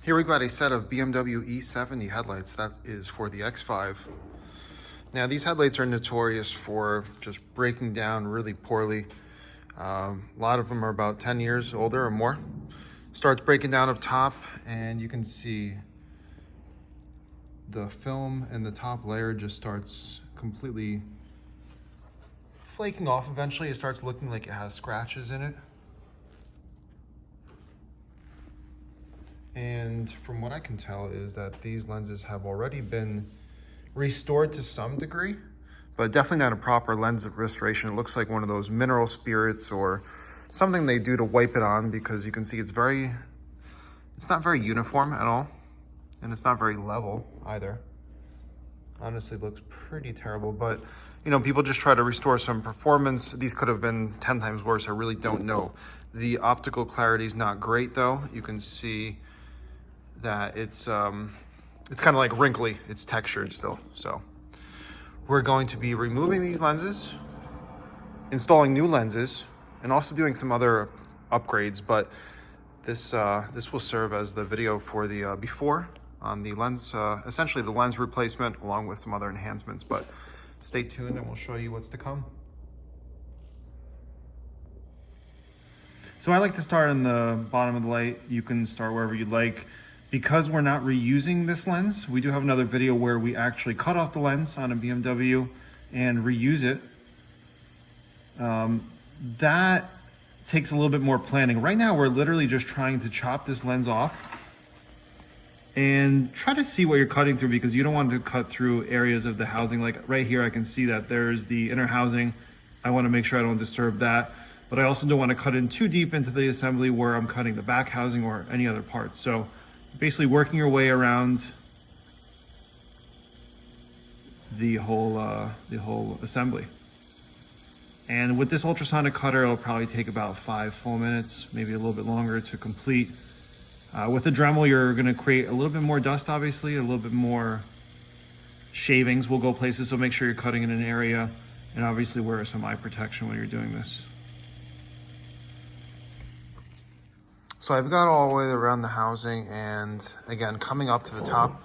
Here we've got a set of BMW E70 headlights. That is for the X5. Now these headlights are notorious for just breaking down really poorly. A lot of them are about 10 years older or more. Starts breaking down up top, and you can see the film in the top layer just starts completely flaking off. Eventually it starts looking like it has scratches in it. And from what I can tell is that these lenses have already been restored to some degree, but definitely not a proper lens restoration. It looks like one of those mineral spirits or something they do to wipe it on, because you can see it's not very uniform at all, and it's not very level either. Honestly, looks pretty terrible, but you know, people just try to restore some performance. These could have been 10 times worse. I really don't know. The optical clarity is not great though. You can see that it's kind of like wrinkly. It's textured still. So we're going to be removing these lenses, installing new lenses, and also doing some other upgrades. But this will serve as the video for the before on the lens, essentially the lens replacement, along with some other enhancements. But stay tuned and we'll show you what's to come. So I like to start on the bottom of the light. You can start wherever you'd like. Because we're not reusing this lens, we do have another video where we actually cut off the lens on a BMW and reuse it. That takes a little bit more planning. Right now, we're literally just trying to chop this lens off and try to see what you're cutting through, because you don't want to cut through areas of the housing. Like right here, I can see that there's the inner housing. I want to make sure I don't disturb that, but I also don't want to cut in too deep into the assembly where I'm cutting the back housing or any other parts. So basically working your way around the whole assembly. And with this ultrasonic cutter, it'll probably take about 5 full minutes, maybe a little bit longer to complete. With the Dremel, you're gonna create a little bit more dust, obviously, a little bit more shavings will go places, so make sure you're cutting in an area, and obviously wear some eye protection when you're doing this. So I've got all the way around the housing, and again, coming up to the top,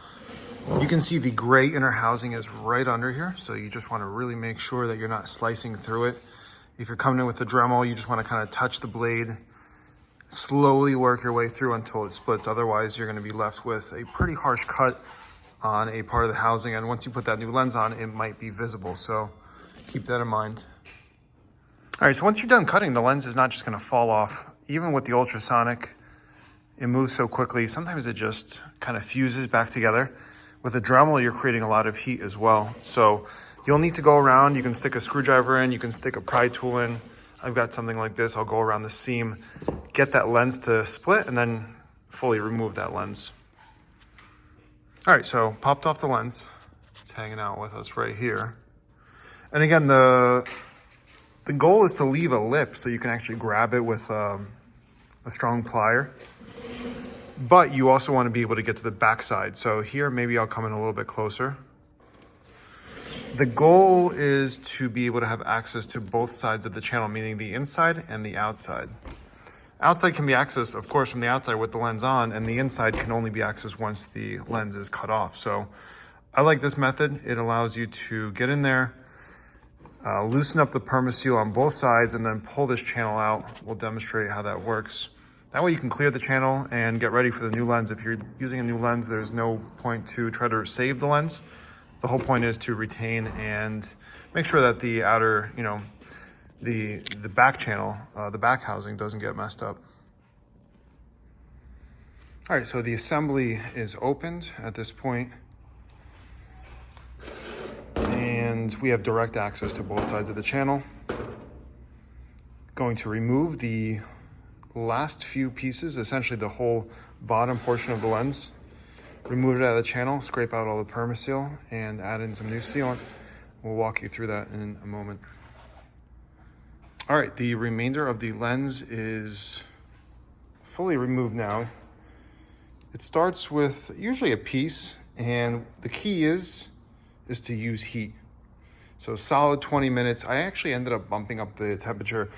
you can see the gray inner housing is right under here. So you just want to really make sure that you're not slicing through it. If you're coming in with the Dremel, you just want to kind of touch the blade, slowly work your way through until it splits. Otherwise, you're going to be left with a pretty harsh cut on a part of the housing. And once you put that new lens on, it might be visible. So keep that in mind. All right, so once you're done cutting, the lens is not just going to fall off. Even with the ultrasonic, it moves so quickly. Sometimes it just kind of fuses back together. With a Dremel, you're creating a lot of heat as well. So you'll need to go around. You can stick a screwdriver in, you can stick a pry tool in. I've got something like this. I'll go around the seam, get that lens to split, and then fully remove that lens. All right, so popped off the lens. It's hanging out with us right here. And again, the goal is to leave a lip so you can actually grab it with a strong plier. But you also want to be able to get to the back side. So here, maybe I'll come in a little bit closer. The goal is to be able to have access to both sides of the channel, meaning the inside and the outside. Outside can be accessed, of course, from the outside with the lens on, and the inside can only be accessed once the lens is cut off. So I like this method. It allows you to get in there, loosen up the permaseal on both sides, and then pull this channel out. We'll demonstrate how that works. That way you can clear the channel and get ready for the new lens. If you're using a new lens, there's no point to try to save the lens. The whole point is to retain and make sure that the outer, you know, the back channel, the back housing doesn't get messed up. All right, so the assembly is opened at this point, and we have direct access to both sides of the channel. Going to remove the last few pieces, essentially the whole bottom portion of the lens. Remove it out of the channel, scrape out all the permaseal, and add in some new sealant. We'll walk you through that in a moment. All right, the remainder of the lens is fully removed now. It starts with usually a piece, and the key is to use heat. So solid 20 minutes. I actually ended up bumping up the temperature.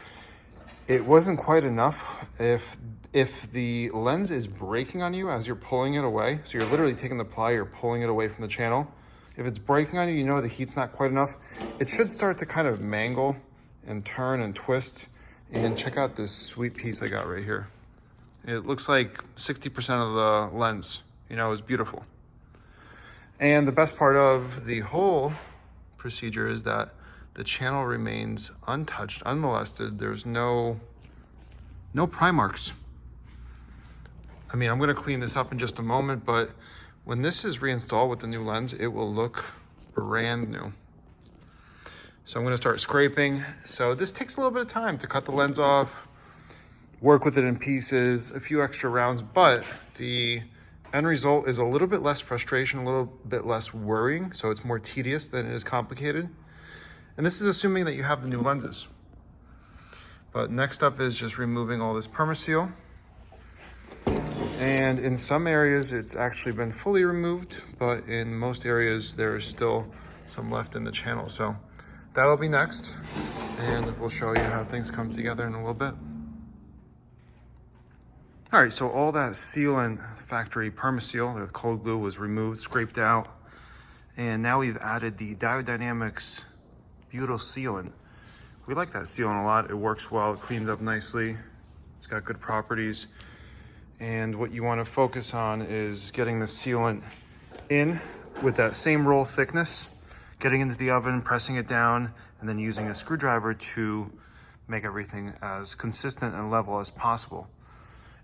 It wasn't quite enough. If if the lens is breaking on you as you're pulling it away, so you're literally taking the plier, you're pulling it away from the channel. If it's breaking on you, you know the heat's not quite enough. It should start to kind of mangle and turn and twist. And check out this sweet piece I got right here. It looks like 60% of the lens, you know, is beautiful. And the best part of the whole procedure is that the channel remains untouched, unmolested. There's no pry marks. I mean, I'm gonna clean this up in just a moment, but when this is reinstalled with the new lens, it will look brand new. So I'm gonna start scraping. So this takes a little bit of time to cut the lens off, work with it in pieces, a few extra rounds, but the end result is a little bit less frustration, a little bit less worrying, so it's more tedious than it is complicated. And this is assuming that you have the new lenses. But next up is just removing all this permaseal. And in some areas, it's actually been fully removed, but in most areas, there is still some left in the channel. So that'll be next, and we'll show you how things come together in a little bit. All right, so all that sealant, factory permaseal, the cold glue was removed, scraped out, and now we've added the Diode Butyl sealant. We like that sealant a lot. It works well, it cleans up nicely, it's got good properties. And what you want to focus on is getting the sealant in with that same roll thickness, getting into the oven, pressing it down, and then using a screwdriver to make everything as consistent and level as possible.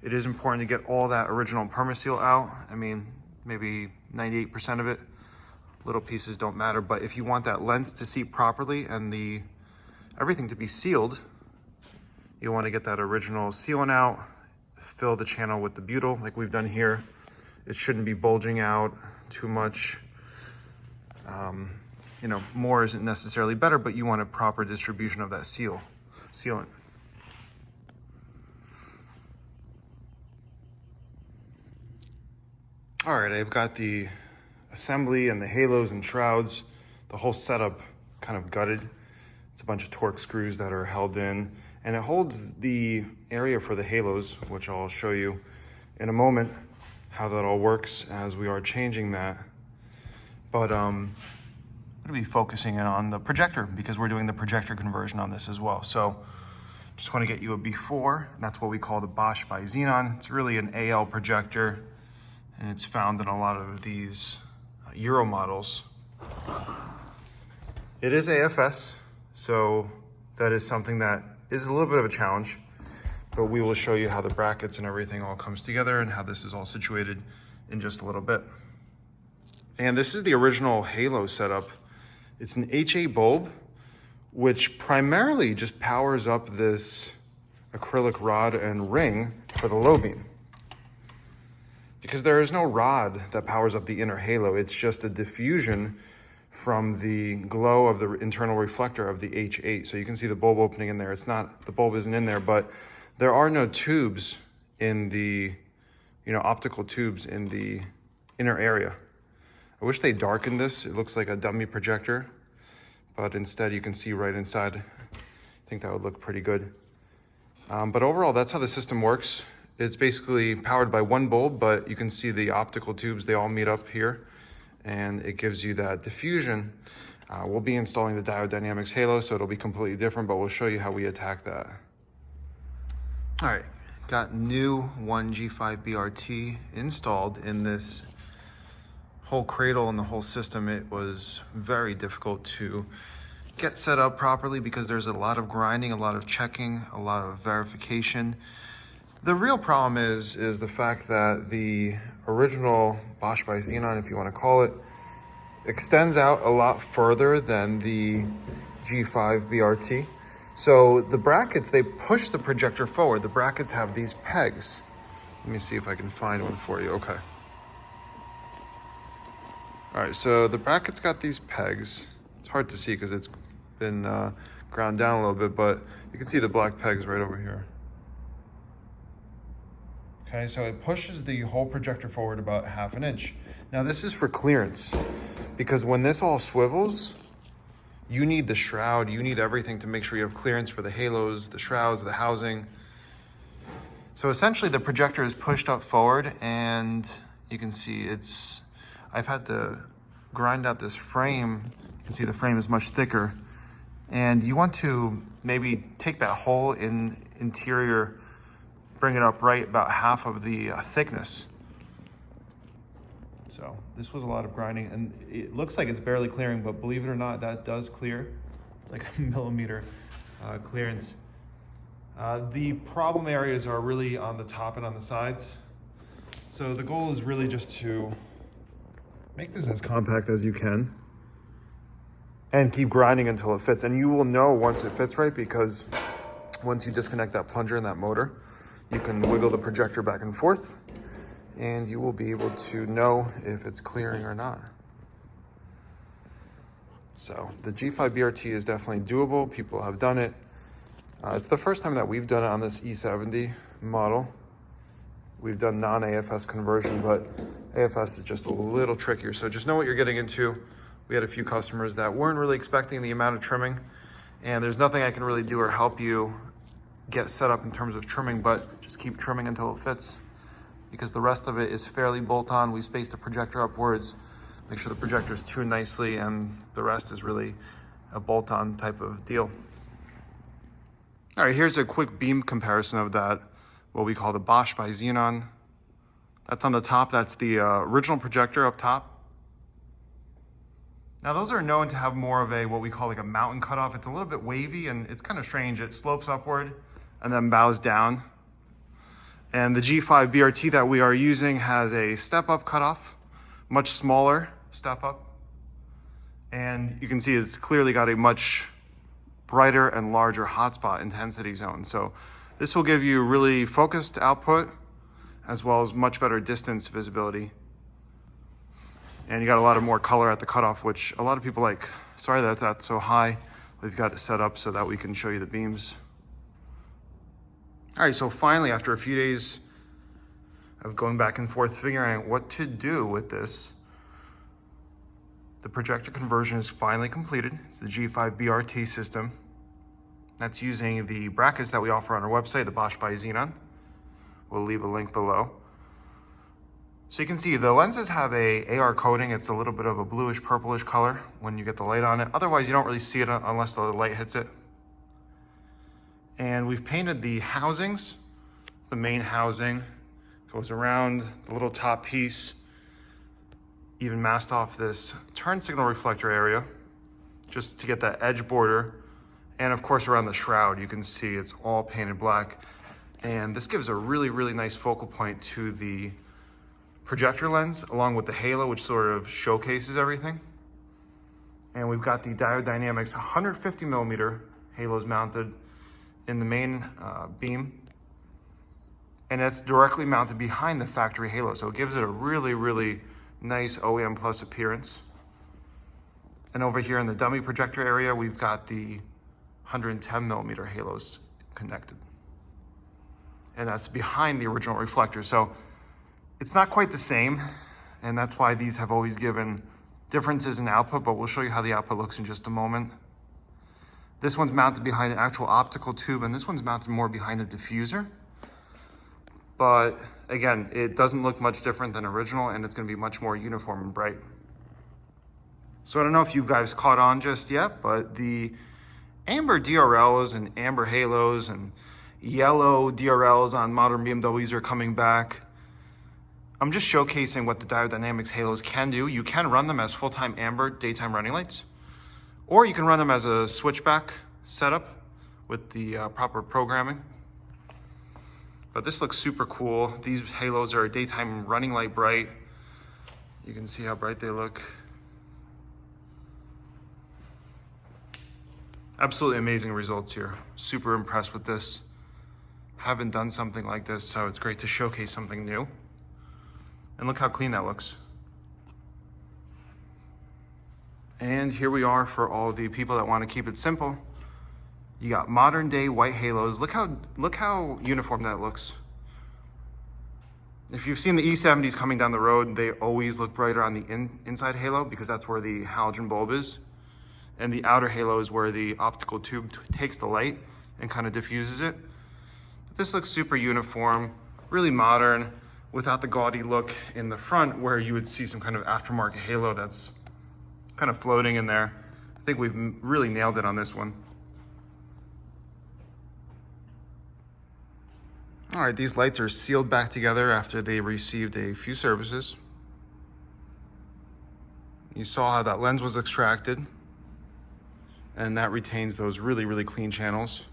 It is important to get all that original permaseal out. I mean, maybe 98% of it. Little pieces don't matter, but if you want that lens to seat properly and everything to be sealed, you want to get that original sealant out, fill the channel with the butyl like we've done here. It shouldn't be bulging out too much. You know, more isn't necessarily better, but you want a proper distribution of that sealant. All right, I've got the assembly and the halos and shrouds, the whole setup kind of gutted. It's a bunch of Torx screws that are held in, and it holds the area for the halos, which I'll show you in a moment how that all works as we are changing that. But I'm gonna be focusing in on the projector because we're doing the projector conversion on this as well. So just wanna get you a before, and that's what we call the Bosch by Xenon. It's really an AL projector, and it's found in a lot of these Euro models. It is AFS, so that is something that is a little bit of a challenge, but we will show you how the brackets and everything all comes together and how this is all situated in just a little bit. And this is the original halo setup. It's an HA bulb, which primarily just powers up this acrylic rod and ring for the low beam. Because there is no rod that powers up the inner halo, it's just a diffusion from the glow of the internal reflector of the H8. So you can see the bulb opening in there. It's not, the bulb isn't in there, but there are no tubes in the, optical tubes in the inner area. I wish they darkened this. It looks like a dummy projector, but instead you can see right inside. I think that would look pretty good. But overall, that's how the system works. It's basically powered by one bulb, but you can see the optical tubes, they all meet up here, and it gives you that diffusion. We'll be installing the Diode Halo, so it'll be completely different, but we'll show you how we attack that. All right, got new 1G5 BRT installed in this whole cradle and the whole system. It was very difficult to get set up properly because there's a lot of grinding, a lot of checking, a lot of verification. The real problem is the fact that the original Bosch by Xenon, if you want to call it, extends out a lot further than the G5 BRT. So the brackets, they push the projector forward. The brackets have these pegs. Let me see if I can find one for you. Okay. All right, so the bracket's got these pegs. It's hard to see because it's been ground down a little bit, but you can see the black pegs right over here. Okay, so it pushes the whole projector forward about 1/2 inch. Now this is for clearance, because when this all swivels, you need the shroud, you need everything to make sure you have clearance for the halos, the shrouds, the housing. So essentially the projector is pushed up forward, and you can see I've had to grind out this frame. You can see the frame is much thicker. And you want to maybe take that hole in interior, bring it up right about half of the thickness. So this was a lot of grinding, and it looks like it's barely clearing, but believe it or not, that does clear. It's like a millimeter clearance. The problem areas are really on the top and on the sides. So the goal is really just to make this as compact as you can and keep grinding until it fits. And you will know once it fits right, because once you disconnect that plunger and that motor, you can wiggle the projector back and forth, and you will be able to know if it's clearing or not. So the G5 BRT is definitely doable. People have done it. It's the first time that we've done it on this E70 model. We've done non-AFS conversion, but AFS is just a little trickier. So just know what you're getting into. We had a few customers that weren't really expecting the amount of trimming, and there's nothing I can really do or help you get set up in terms of trimming, but just keep trimming until it fits, because the rest of it is fairly bolt-on. We spaced the projector upwards, make sure the projector is tuned nicely, and the rest is really a bolt-on type of deal. All right, here's a quick beam comparison of that, what we call the Bosch by Xenon. That's on the top. That's the original projector up top. Now those are known to have more of a, what we call like a mountain cutoff. It's a little bit wavy, and it's kind of strange. It slopes upward and then bows down. And the G5 BRT that we are using has a step-up cutoff, much smaller step-up. And you can see it's clearly got a much brighter and larger hotspot intensity zone. So this will give you really focused output, as well as much better distance visibility. And you got a lot of more color at the cutoff, which a lot of people like. Sorry that that's so high. We've got it set up so that we can show you the beams. All right, so finally, after a few days of going back and forth figuring out what to do with this, the projector conversion is finally completed. It's the G5 BRT system. That's using the brackets that we offer on our website, the Bosch by Xenon. We'll leave a link below. So you can see the lenses have a AR coating. It's a little bit of a bluish purplish color when you get the light on it. Otherwise, you don't really see it unless the light hits it. And we've painted the housings. The main housing goes around the little top piece, even masked off this turn signal reflector area just to get that edge border. And of course, around the shroud, you can see it's all painted black. And this gives a really, really nice focal point to the projector lens, along with the halo, which sort of showcases everything. And we've got the Diode Dynamics 150 millimeter halos mounted in the main beam. And it's directly mounted behind the factory halo. So it gives it a really, really nice OEM plus appearance. And over here in the dummy projector area, we've got the 110 millimeter halos connected. And that's behind the original reflector. So it's not quite the same, and that's why these have always given differences in output, but we'll show you how the output looks in just a moment. This one's mounted behind an actual optical tube, and this one's mounted more behind a diffuser. But again, it doesn't look much different than original, and it's gonna be much more uniform and bright. So I don't know if you guys caught on just yet, but the amber DRLs and amber halos and yellow DRLs on modern BMWs are coming back. I'm just showcasing what the Diode Dynamics halos can do. You can run them as full-time amber daytime running lights, or you can run them as a switchback setup with the proper programming. But this looks super cool. These halos are daytime running light bright. You can see how bright they look. Absolutely amazing results here. Super impressed with this. Haven't done something like this, so it's great to showcase something new. And look how clean that looks. And here we are for all the people that want to keep it simple. You got modern day white halos. Look how uniform that looks. If you've seen the E70s coming down the road, they always look brighter on the inside halo because that's where the halogen bulb is. And the outer halo is where the optical tube takes the light and kind of diffuses it. This looks super uniform, really modern, without the gaudy look in the front where you would see some kind of aftermarket halo that's kind of floating in there. I think we've really nailed it on this one. All right, these lights are sealed back together after they received a few services. You saw how that lens was extracted, and that retains those really, really clean channels.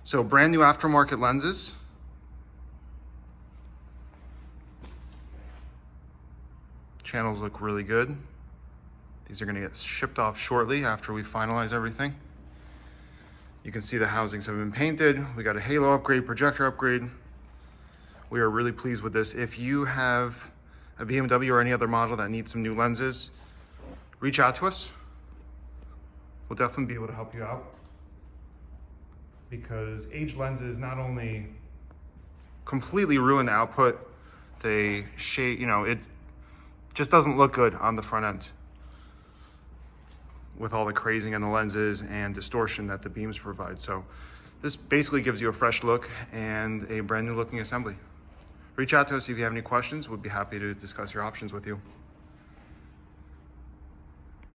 So brand new aftermarket lenses. Channels look really good. These are gonna get shipped off shortly after we finalize everything. You can see the housings have been painted. We got a halo upgrade, projector upgrade. We are really pleased with this. If you have a BMW or any other model that needs some new lenses, reach out to us. We'll definitely be able to help you out, because aged lenses not only completely ruin the output, they shade, it just doesn't look good on the front end with all the crazing in the lenses and distortion that the beams provide. So this basically gives you a fresh look and a brand new looking assembly. Reach out to us if you have any questions. We'd be happy to discuss your options with you.